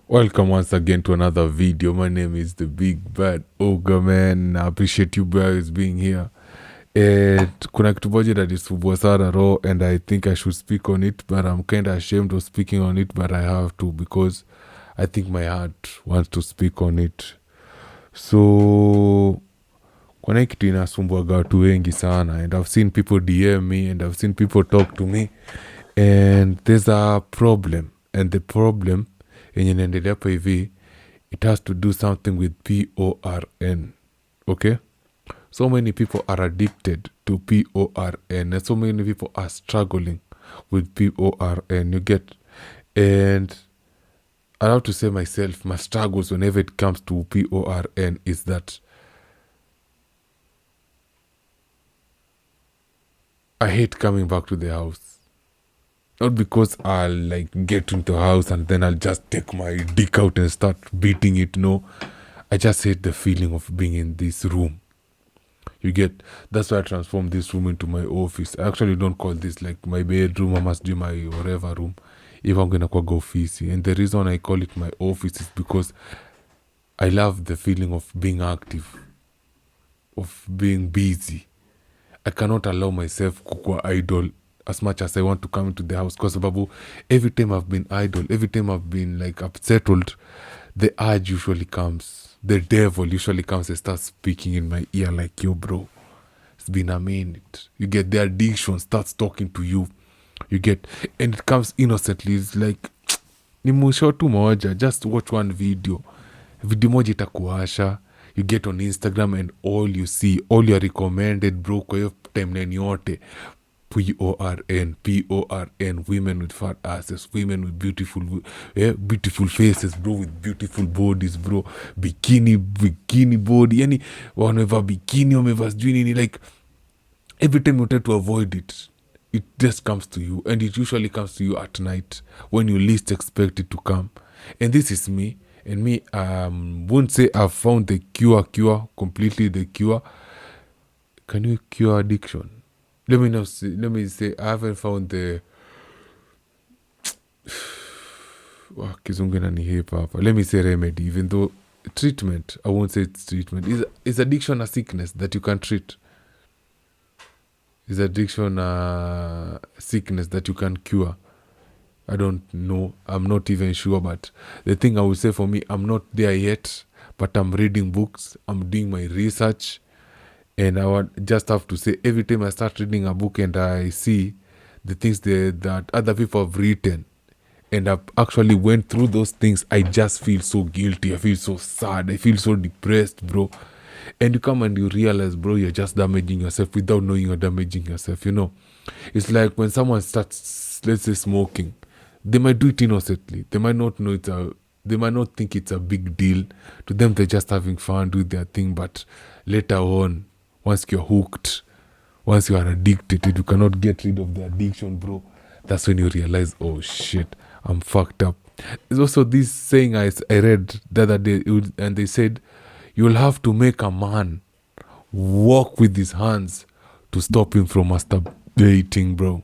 Welcome once again to another video. My name is the Big Bad Ogre Man. I appreciate you guys being here. Kuna kitu moja inanisumbua sana raw and I think I should speak on it, but I'm kind of ashamed of speaking on it, but I have to because I think my heart wants to speak on it. So kuna hii kitu inasumbuaga watu wengi sana, and I've seen people DM me and I've seen people talk to me, and there's a problem, and the problem yenye naendelea hapa hivi, it has to do something with PORN. Okay, so many people are addicted to PORN and so many people are struggling with PORN, you get. And I have to say myself, my struggles whenever it comes to PORN is that I hate coming back to the house. Not because I'll like get into the house and then I'll just take my dick out and start beating it. No, I just hate the feeling of being in this room. You get, that's why I transformed this room into my office. I actually don't call this like my bedroom. I must do my whatever room if I'm gonna go office. And the reason I call it my office is because I love the feeling of being active, of being busy. I cannot allow myself kukua idle as much as I want to come into the house, because babu, every time I've been idle, every time I've been like upsettled, the urge usually comes. The devil usually comes and starts speaking in my ear like, yo bro, it's been a minute. You get, the addiction starts talking to you. You get, and it comes innocently. It's like ni mwisho tu moja, just watch one video moja itakuasha. You get on Instagram and all you see, all your recommended bro kwa hiyo timeline yote, PORN, women with fat asses, women with beautiful faces bro, with beautiful bodies bro, bikini body, yani wameva bikini, wameva sijui nini, like every time you try to avoid it, it just comes to you, and it usually comes to you at night when you least expect it to come. And this is me, and me won't say I've found the cure completely, the cure. Can you cure addiction? Let me say I haven't found the kizungu inanihepa hapa. Let me say remedy, even though treatment, I won't say it's treatment. Is addiction a sickness that you can treat? Is addiction a sickness that you can cure? I don't know. I'm not even sure. But the thing I would say, for me, I'm not there yet, but I'm reading books. I'm doing my research. And I would just have to say, every time I start reading a book and I see the things that other people have written, and I've actually went through those things, I just feel so guilty. I feel so sad. I feel so depressed, bro. And you come and you realize, bro, you're just damaging yourself without knowing you're damaging yourself, you know. It's like when someone starts, let's say, smoking, they might do it innocently. They might not know they might not think it's a big deal. To them, they're just having fun, doing their thing. But later on, once you're hooked, once you are addicted, you cannot get rid of the addiction, bro. That's when you realize, oh shit, I'm fucked up. There's also this saying I read the other day, and they said, you'll have to make a man walk with his hands to stop him from masturbating, bro.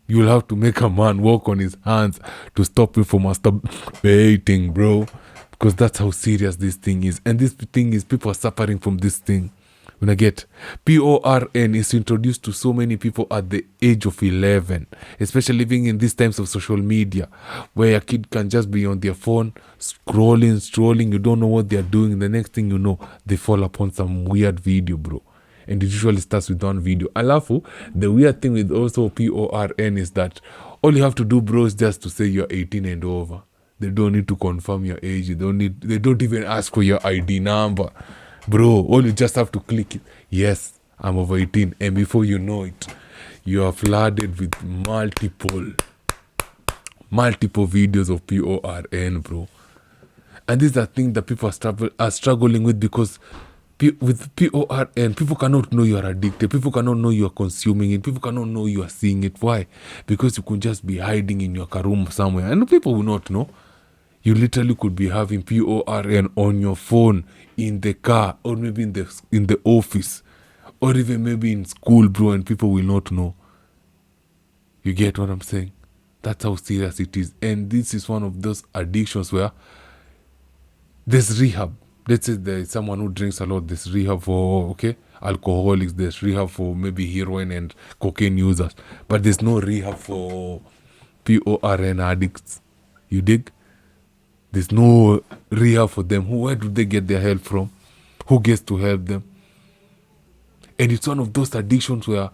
You'll have to make a man walk on his hands to stop him from masturbating, bro. Because that's how serious this thing is. And this thing is, people are suffering from this thing. When I get, PORN is introduced to so many people at the age of 11, especially living in these times of social media, where a kid can just be on their phone, strolling, you don't know what they're doing. The next thing you know, they fall upon some weird video, bro. And it usually starts with one video. Alafu, the weird thing with also PORN is that all you have to do, bro, is just to say you're 18 and over. They don't need to confirm your age. They don't even ask for your ID number. Bro, all you just have to click it. Yes, I'm over 18. And before you know it, you are flooded with multiple videos of PORN, bro. And this is a thing that people are struggling with, because with PORN, people cannot know you are addicted. People cannot know you are consuming it. People cannot know you are seeing it. Why? Because you could just be hiding in your room somewhere, and people will not know. You literally could be having PORN on your phone, in the car, or maybe in the office, or even maybe in school, bro, and people will not know. You get what I'm saying? That's how serious it is. And this is one of those addictions where There's rehab. Let's say there's someone who drinks a lot. There's rehab for alcoholics. There's rehab for maybe heroin and cocaine users. But there's no rehab for PORN addicts. You dig? There's no rehab for them. Where do they get their help from? Who gets to help them? And it's one of those addictions where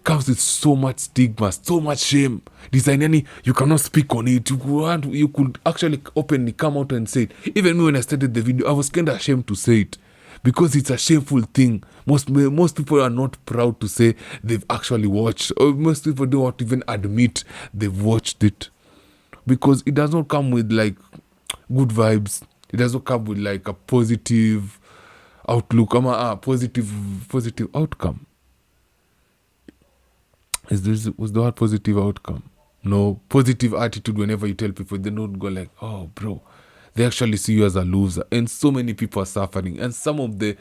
comes with so much stigma, so much shame. You cannot speak on it. You could actually openly come out and say it. Even me, when I started the video, I was kind of ashamed to say it because it's a shameful thing. Most people are not proud to say they've actually watched, or most people don't even admit they've watched it because it does not come with like good vibes. It does not come with like a positive outlook. Positive outcome. Was the word positive outcome? No, positive attitude. Whenever you tell people, they don't go like, oh bro, they actually see you as a loser. And so many people are suffering. And some of the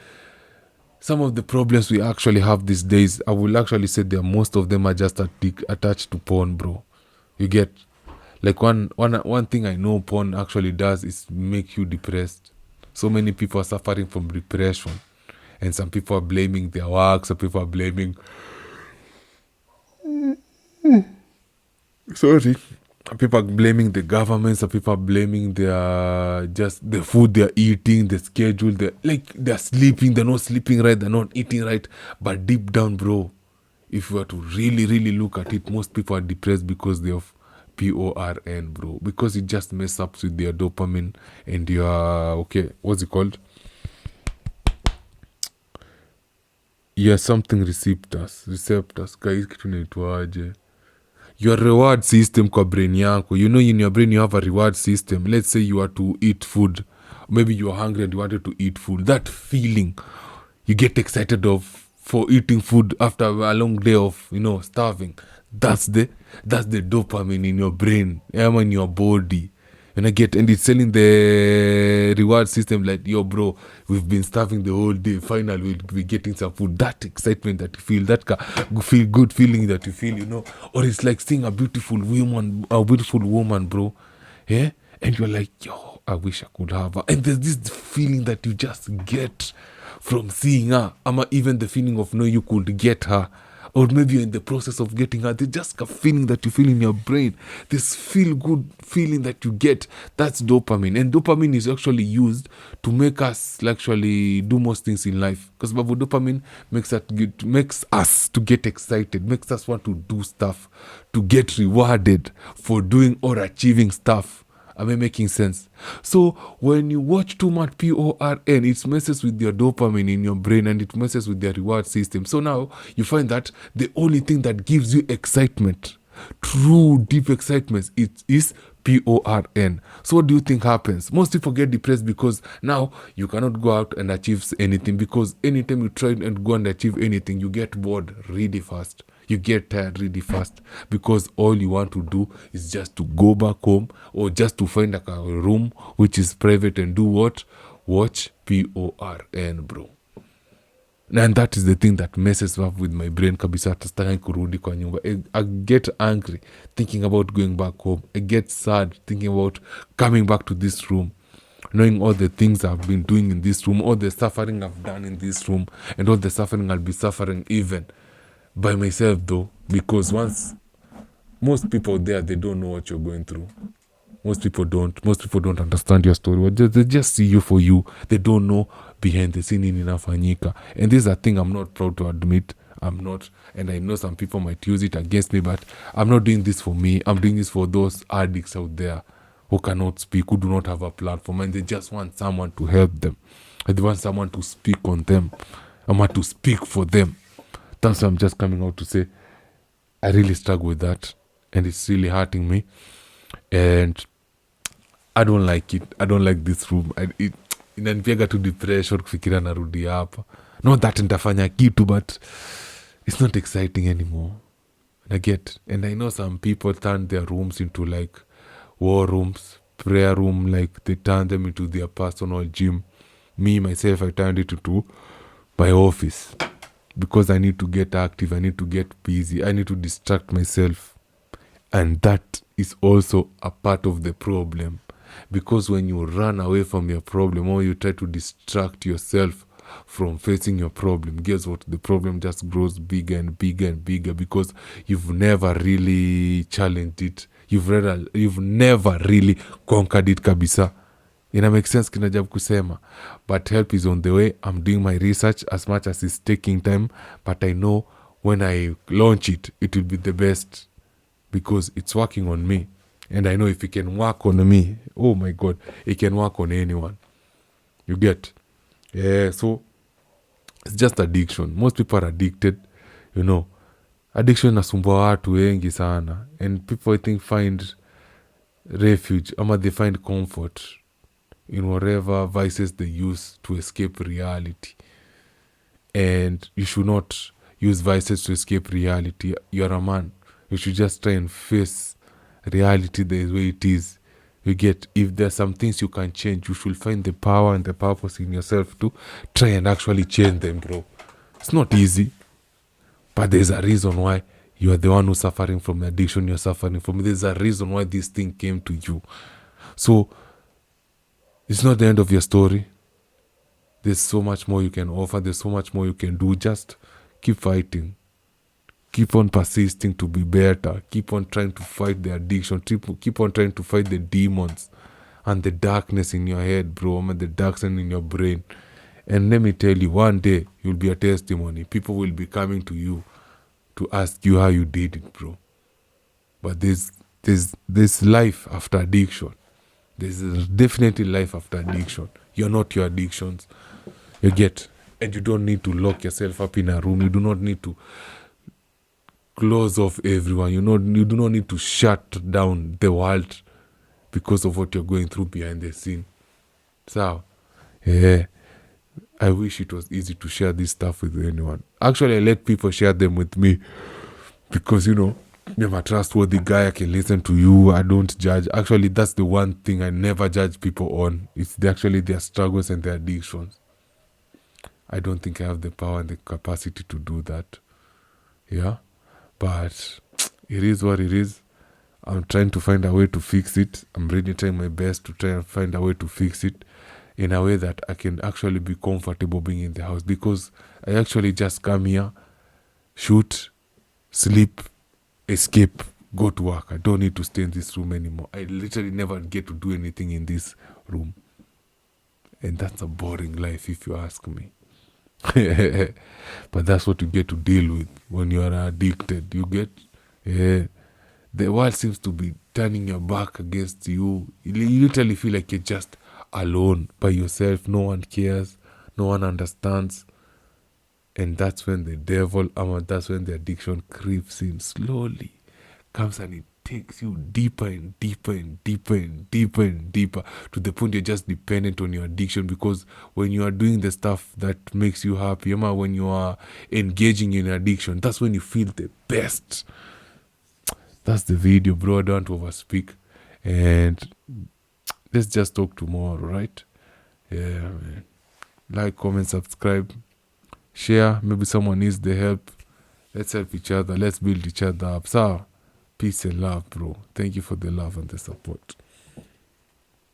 problems we actually have these days, I will actually say most of them are just attached to porn, bro. You get, like one thing I know porn actually does is make you depressed. So many people are suffering from depression. And some people are blaming their work, some people are blaming people are blaming the government, some people are blaming the food they're eating, the schedule, they're sleeping, they're not sleeping right, they're not eating right. But deep down, bro, if you were to really, really look at it, most people are depressed because they have PORN, bro. Because it just messes up with their dopamine and your, what's it called? Yeah, something receptors. Guys, kitu naitwaje? Your reward system kwa brain yako. You know, in your brain you have a reward system. Let's say you are to eat food. Maybe you are hungry and you wanted to eat food. That feeling you get excited for eating food after a long day of, starving. That's the dopamine in your brain, in your body. And it's selling the reward system like, yo bro, we've been starving the whole day, finally we'll be getting some food. That excitement that you feel, that feel good feeling that you feel, or it's like seeing a beautiful woman, bro, yeah, and you're like, yo, I wish I could have her. And there's this feeling that you just get from seeing her, even the feeling of you could get her. Or maybe you're in the process of getting her. There's just a feeling that you feel in your brain. This feel-good feeling that you get. That's dopamine. And dopamine is actually used to make us actually do most things in life. Because dopamine makes us to get excited, makes us want to do stuff, to get rewarded for doing or achieving stuff. Am I making sense? So when you watch too much PORN, it messes with your dopamine in your brain and it messes with your reward system. So now you find that the only thing that gives you excitement, true deep excitement, it is PORN. So what do you think happens? Most people get depressed because now you cannot go out and achieve anything, because anytime you try and go and achieve anything, you get bored really fast. You get tired really fast because all you want to do is just to go back home or just to find a room which is private and do what? Watch PORN, bro. And that is the thing that messes up with my brain kabisa. Hata kurudi kwa nyumba. I get angry thinking about going back home. I get sad thinking about coming back to this room, knowing all the things I've been doing in this room, all the suffering I've done in this room, and all the suffering I'll be suffering even by myself, though, because most people there, they don't know what you're going through. Most people don't understand your story. They just see you for you. They don't know behind the scene in inafanyika. And this is a thing I'm not proud to admit. I'm not, and I know some people might use it against me, but I'm not doing this for me. I'm doing this for those addicts out there who cannot speak, who do not have a platform, and they just want someone to help them. And they want someone to speak on them. I want to speak for them. That's why I'm just coming out to say I really struggle with that, and it's really hurting me, and I don't like it. I don't like this room. Inanipiaga tu depression kufikiria narudi hapa. Not that nitafanya kitu, but it's not exciting anymore. And I know some people turn their rooms into like war rooms, prayer room, like they turn them into their personal gym. Me, myself, I turned it into my office. Because I need to get active, I need to get busy, I need to distract myself. And that is also a part of the problem. Because when you run away from your problem or you try to distract yourself from facing your problem, guess what? The problem just grows bigger and bigger and bigger because you've never really challenged it. You've never really conquered it kabisa. Ina make sense kinajab kusema. But help is on the way. I'm doing my research as much as it's taking time. But I know when I launch it, it will be the best because it's working on me. And I know if it can work on me, oh my God, it can work on anyone. You get? Yeah, so it's just addiction. Most people are addicted, you know. Addiction nasumbua watu wengi sana. And people I think find refuge ama they find comfort in whatever vices they use to escape reality. And you should not use vices to escape reality. You're a man. You should just try and face reality the way it is. You get, if there's some things you can change, you should find the power and the purpose in yourself to try and actually change them, bro. It's not easy, but there's a reason why you are the one who's suffering from the addiction you're suffering from. There's a reason why this thing came to you. So it's not the end of your story. There's so much more you can offer. There's so much more you can do. Just keep fighting. Keep on persisting to be better. Keep on trying to fight the addiction. Keep on trying to fight the demons and the darkness in your head, bro, and the darkness in your brain. And let me tell you, one day you'll be a testimony. People will be coming to you to ask you how you did it, bro. But there's life after addiction. There's definitely life after addiction. You're not your addictions. You get? And you don't need to lock yourself up in a room. You do not need to close off everyone. You do not need to shut down the world because of what you're going through behind the scene. So, yeah, I wish it was easy to share this stuff with anyone. Actually, I let people share them with me because, I'm a trustworthy guy. I can listen to you. I don't judge. Actually, that's the one thing I never judge people on. It's actually their struggles and their addictions. I don't think I have the power and the capacity to do that. Yeah? But it is what it is. I'm trying to find a way to fix it. I'm really trying my best to try and find a way to fix it in a way that I can actually be comfortable being in the house, because I actually just come here, shoot, sleep, escape, go to work. I don't need to stay in this room anymore. I literally never get to do anything in this room. And that's a boring life if you ask me. But that's what you get to deal with when you are addicted. You get, the world seems to be turning your back against you. You literally feel like you're just alone by yourself. No one cares. No one understands. And that's when the devil, that's when the addiction creeps in slowly, comes and it takes you deeper and deeper and deeper and deeper and deeper to the point you're just dependent on your addiction. Because when you are doing the stuff that makes you happy, when you are engaging in addiction, that's when you feel the best. That's the video, bro. I don't overspeak. And let's just talk tomorrow, right? Yeah, man. Like, comment, subscribe, share. Maybe someone needs the help. Let's help each other. Let's build each other up. So, peace and love, bro. Thank you for the love and the support.